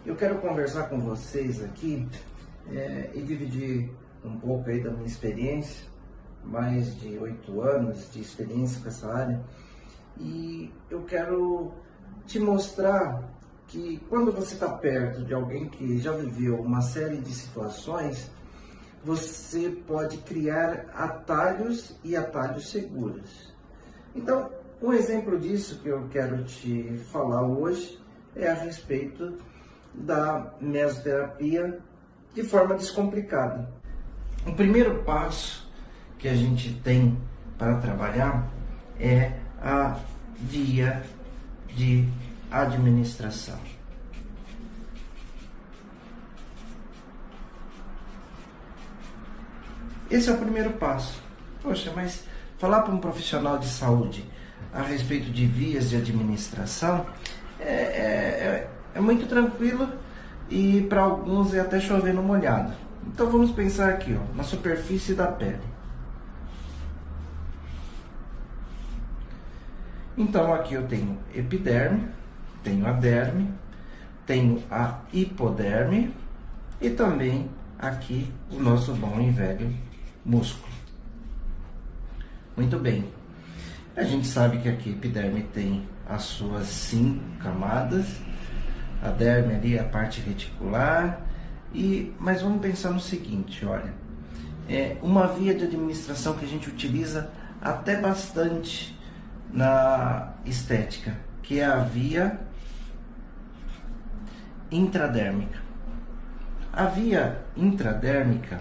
Eu quero conversar com vocês aqui e dividir um pouco aí da minha experiência, mais de 8 anos de experiência com essa área, e eu quero te mostrar que quando você está perto de alguém que já viveu uma série de situações, você pode criar atalhos e atalhos seguros. Então, um exemplo disso que eu quero te falar hoje é a respeito da mesoterapia de forma descomplicada. O primeiro passo que a gente tem para trabalhar é a via de administração. Esse é o primeiro passo. Poxa, mas falar para um profissional de saúde a respeito de vias de administração é muito tranquilo e para alguns é até chover no molhado. Então vamos pensar aqui, ó, na superfície da pele. Então aqui eu tenho epiderme, tenho a derme, tenho a hipoderme e também aqui o nosso bom e velho músculo. Muito bem. A gente sabe que aqui a epiderme tem as suas 5 camadas, a derme ali é a parte reticular, mas vamos pensar no seguinte, olha, uma via de administração que a gente utiliza até bastante na estética, que é a via intradérmica. A via intradérmica,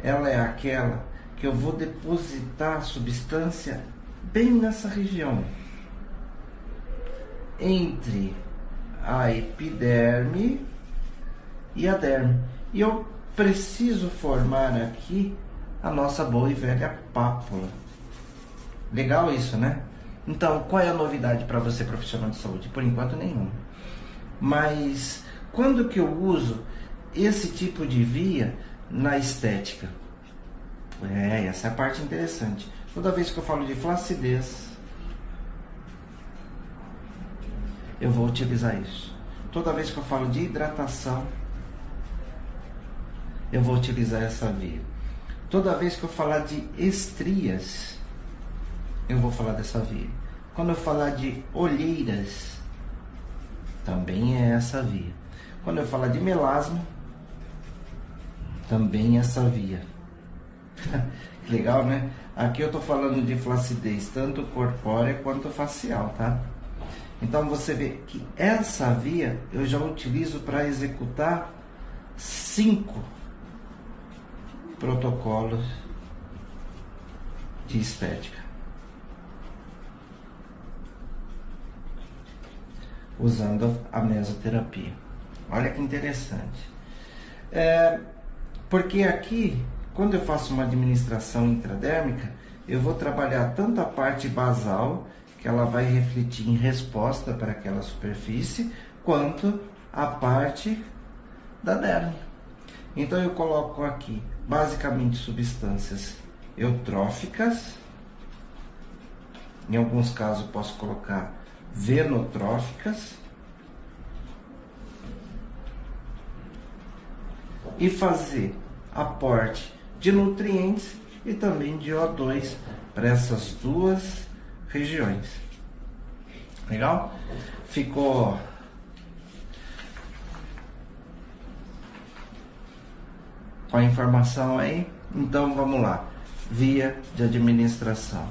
ela é aquela que eu vou depositar a substância bem nessa região, entre a epiderme e a derme. E eu preciso formar aqui a nossa boa e velha pápula. Legal isso, né? Então, qual é a novidade para você, profissional de saúde? Por enquanto, nenhuma. Mas quando que eu uso esse tipo de via na estética? Essa é a parte interessante. Toda vez que eu falo de flacidez, eu vou utilizar isso. Toda vez que eu falo de hidratação, eu vou utilizar essa via. Toda vez que eu falar de estrias, eu vou falar dessa via. Quando eu falar de olheiras, também é essa via. Quando eu falar de melasma, também é essa via. Legal, né? Aqui eu tô falando de flacidez, tanto corpórea quanto facial, tá? Então você vê que essa via eu já utilizo para executar 5 protocolos de estética, usando a mesoterapia. Olha que interessante. Porque aqui, quando eu faço uma administração intradérmica, eu vou trabalhar tanto a parte basal, que ela vai refletir em resposta para aquela superfície, quanto a parte da derme. Então eu coloco aqui, basicamente, substâncias eutróficas. Em alguns casos posso colocar venotróficas. E fazer aporte de nutrientes e também de O2 para essas duas regiões. Legal? Ficou com a informação aí? Então vamos lá. Via de administração.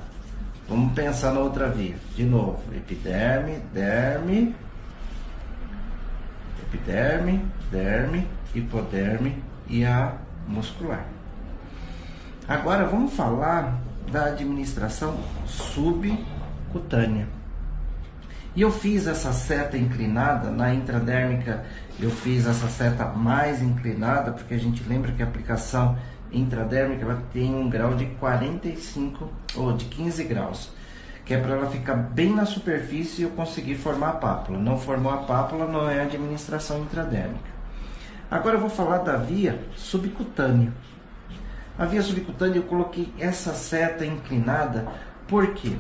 Vamos pensar na outra via. De novo, epiderme, derme, epiderme, derme, hipoderme e a muscular. Agora vamos falar da administração subcutânea. E eu fiz essa seta inclinada na intradérmica, eu fiz essa seta mais inclinada, porque a gente lembra que a aplicação intradérmica ela tem um grau de 45 ou de 15 graus, que é para ela ficar bem na superfície e eu conseguir formar a pápula. Não formou a pápula, não é administração intradérmica. Agora eu vou falar da via subcutânea. A via subcutânea eu coloquei essa seta inclinada, porque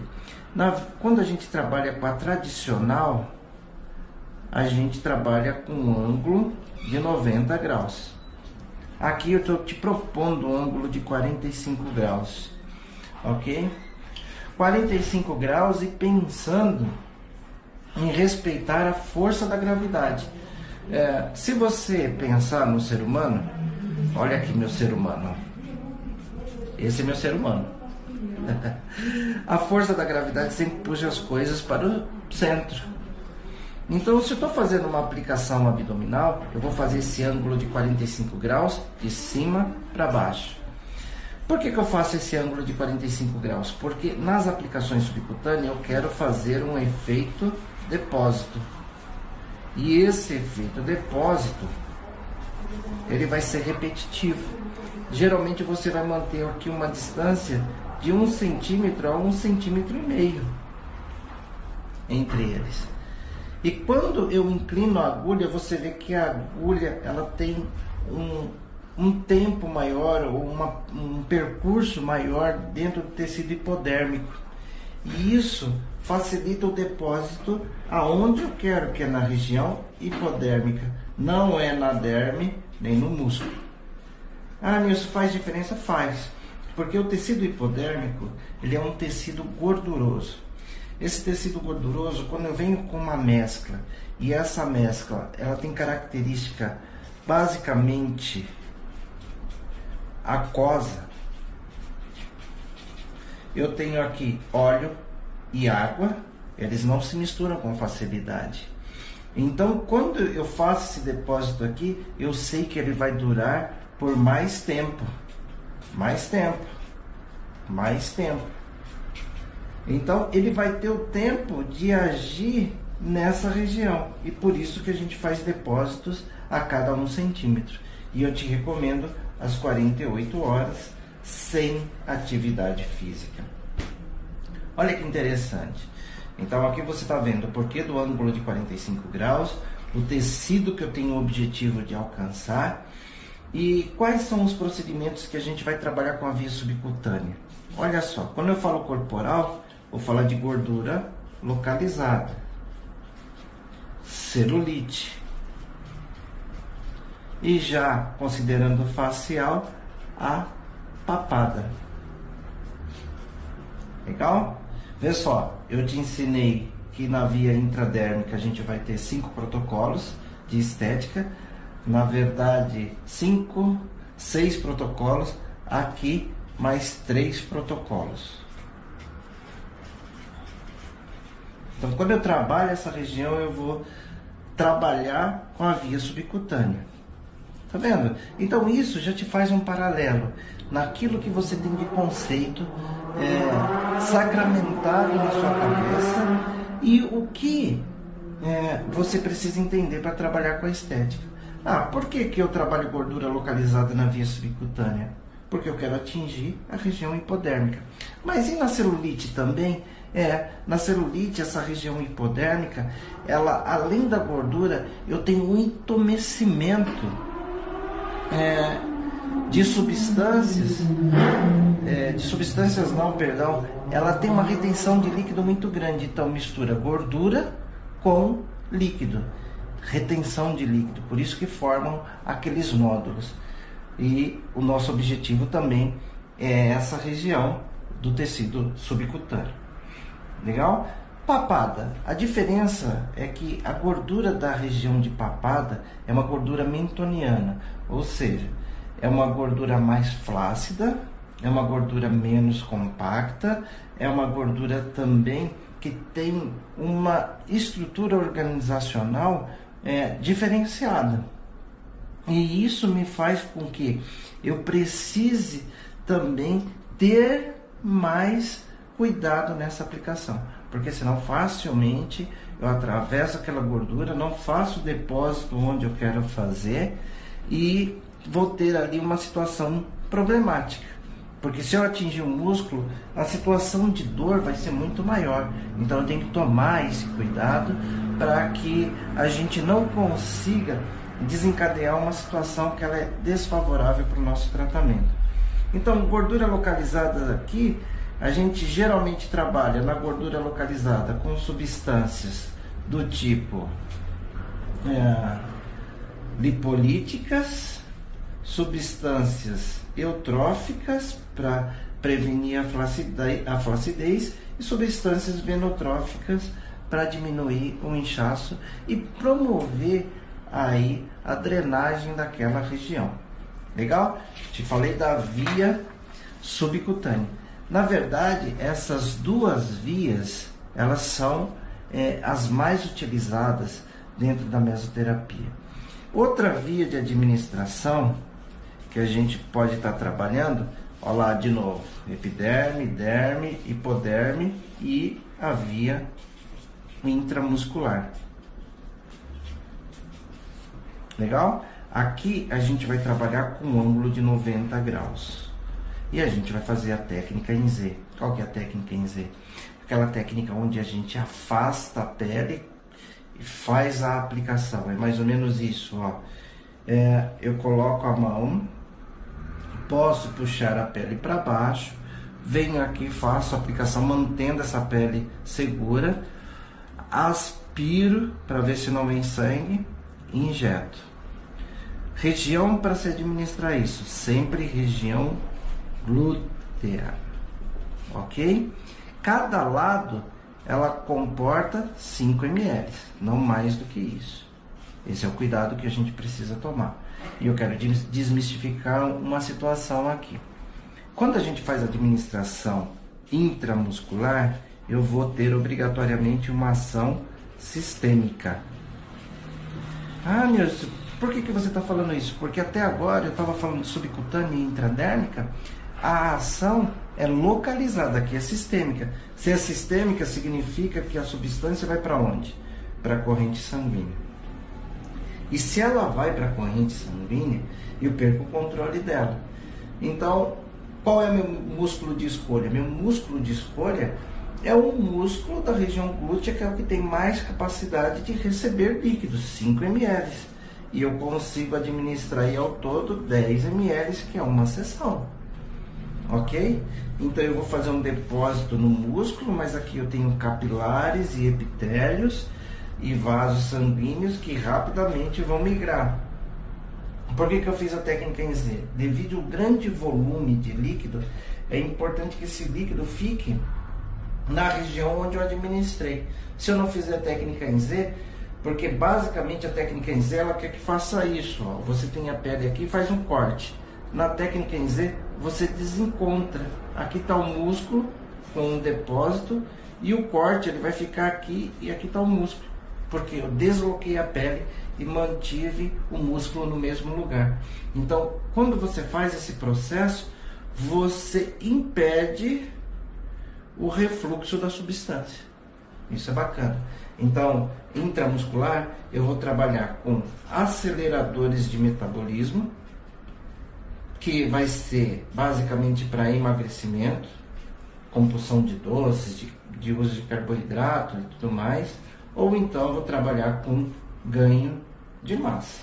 quando a gente trabalha com a tradicional, a gente trabalha com um ângulo de 90 graus. Aqui eu estou te propondo um ângulo de 45 graus, ok? 45 graus e pensando em respeitar a força da gravidade. Se você pensar no ser humano, olha aqui meu ser humano, esse é meu ser humano. A força da gravidade sempre puxa as coisas para o centro. Então, se eu estou fazendo uma aplicação abdominal, eu vou fazer esse ângulo de 45 graus de cima para baixo. Por que eu faço esse ângulo de 45 graus? Porque nas aplicações subcutâneas eu quero fazer um efeito depósito. E esse efeito depósito, ele vai ser repetitivo. Geralmente você vai manter aqui uma distância de 1 centímetro a 1,5 centímetros entre eles. E quando eu inclino a agulha, você vê que a agulha ela tem um tempo maior, ou um percurso maior dentro do tecido hipodérmico. E isso facilita o depósito aonde eu quero, que é na região hipodérmica. Não é na derme, nem no músculo. Ah, Nilson, faz diferença? Faz. Porque o tecido hipodérmico, ele é um tecido gorduroso. Esse tecido gorduroso, quando eu venho com uma mescla, e essa mescla, ela tem característica basicamente aquosa, eu tenho aqui óleo e água, eles não se misturam com facilidade. Então, quando eu faço esse depósito aqui, eu sei que ele vai durar por mais tempo. Mais tempo. Mais tempo. Então, ele vai ter o tempo de agir nessa região. E por isso que a gente faz depósitos a cada 1 centímetro. E eu te recomendo as 48 horas sem atividade física. Olha que interessante. Então, aqui você está vendo o porquê do ângulo de 45 graus, o tecido que eu tenho o objetivo de alcançar e quais são os procedimentos que a gente vai trabalhar com a via subcutânea. Olha só, quando eu falo corporal, vou falar de gordura localizada, celulite. E já considerando facial, a papada. Legal? Vê só, eu te ensinei que na via intradérmica a gente vai ter 5 protocolos de estética. Na verdade, 6 protocolos. Aqui, mais 3 protocolos. Então, quando eu trabalho essa região, eu vou trabalhar com a via subcutânea. Tá vendo? Então isso já te faz um paralelo naquilo que você tem de conceito sacramentado na sua cabeça e o que você precisa entender para trabalhar com a estética. Ah, por que eu trabalho gordura localizada na via subcutânea? Porque eu quero atingir a região hipodérmica. Mas e na celulite também? Na celulite, essa região hipodérmica, ela, além da gordura, eu tenho um entumecimento de substâncias, ela tem uma retenção de líquido muito grande, então mistura gordura com líquido, retenção de líquido, por isso que formam aqueles nódulos. E o nosso objetivo também é essa região do tecido subcutâneo. Legal? Papada. A diferença é que a gordura da região de papada é uma gordura mentoniana, ou seja, é uma gordura mais flácida, é uma gordura menos compacta, é uma gordura também que tem uma estrutura organizacional diferenciada. E isso me faz com que eu precise também ter mais cuidado nessa aplicação, porque senão facilmente eu atravesso aquela gordura, não faço o depósito onde eu quero fazer e vou ter ali uma situação problemática, porque se eu atingir o músculo, a situação de dor vai ser muito maior. Então eu tenho que tomar esse cuidado para que a gente não consiga desencadear uma situação que ela é desfavorável para o nosso tratamento. Então, gordura localizada aqui, a gente geralmente trabalha na gordura localizada com substâncias do tipo lipolíticas, substâncias eutróficas para prevenir a flacidez e substâncias venotróficas para diminuir o inchaço e promover aí a drenagem daquela região. Legal? Te falei da via subcutânea. Na verdade, essas duas vias, elas são as mais utilizadas dentro da mesoterapia. Outra via de administração que a gente pode estar trabalhando, olha lá de novo, epiderme, derme, hipoderme e a via intramuscular. Legal? Aqui a gente vai trabalhar com um ângulo de 90 graus. E a gente vai fazer a técnica em Z. Qual que é a técnica em Z? Aquela técnica onde a gente afasta a pele e faz a aplicação. É mais ou menos isso, ó. Eu coloco a mão, posso puxar a pele para baixo, venho aqui, faço a aplicação mantendo essa pele segura, aspiro para ver se não vem sangue e injeto. Região para se administrar isso, sempre região glútea, ok? Cada lado ela comporta 5 ml, não mais do que isso. Esse é o cuidado que a gente precisa tomar. E eu quero desmistificar uma situação aqui. Quando a gente faz a administração intramuscular, eu vou ter obrigatoriamente uma ação sistêmica. Ah, Nilson, por que você está falando isso? Porque até agora eu estava falando subcutânea e intradérmica, a ação é localizada, aqui é sistêmica. Se é sistêmica, significa que a substância vai para onde? Para a corrente sanguínea. E se ela vai para a corrente sanguínea, eu perco o controle dela. Então, qual é o meu músculo de escolha? Meu músculo de escolha é o músculo da região glútea, que é o que tem mais capacidade de receber líquidos, 5 ml. E eu consigo administrar aí ao todo 10 ml, que é uma sessão. Ok? Então eu vou fazer um depósito no músculo, mas aqui eu tenho capilares e epitélios e vasos sanguíneos que rapidamente vão migrar. Por que eu fiz a técnica em Z? Devido ao grande volume de líquido, é importante que esse líquido fique na região onde eu administrei. Se eu não fizer a técnica em Z, porque basicamente a técnica em Z ela quer que faça isso, ó. Você tem a pele aqui, faz um corte. Na técnica em Z, você desencontra. Aqui está o músculo com um depósito e o corte ele vai ficar aqui e aqui está o músculo. Porque eu desloquei a pele e mantive o músculo no mesmo lugar. Então, quando você faz esse processo, você impede o refluxo da substância. Isso é bacana. Então, intramuscular, eu vou trabalhar com aceleradores de metabolismo, que vai ser basicamente para emagrecimento, compulsão de doces, de uso de carboidrato e tudo mais, ou então eu vou trabalhar com ganho de massa,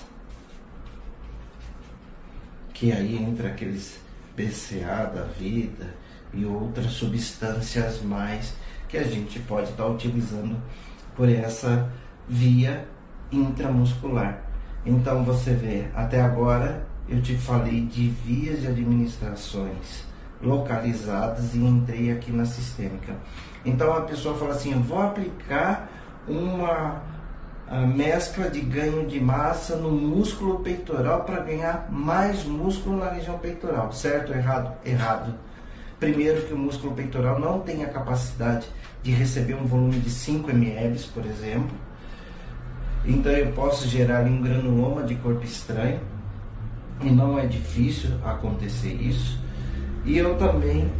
que aí entra aqueles BCA da vida e outras substâncias mais que a gente pode estar utilizando por essa via intramuscular. Então você vê, até agora eu te falei de vias de administrações localizadas e entrei aqui na sistêmica. Então a pessoa fala assim, eu vou aplicar uma mescla de ganho de massa no músculo peitoral para ganhar mais músculo na região peitoral. Certo ou errado? Errado. Primeiro, que o músculo peitoral não tem a capacidade de receber um volume de 5 ml, por exemplo. Então eu posso gerar um granuloma de corpo estranho, e não é difícil acontecer isso. E eu também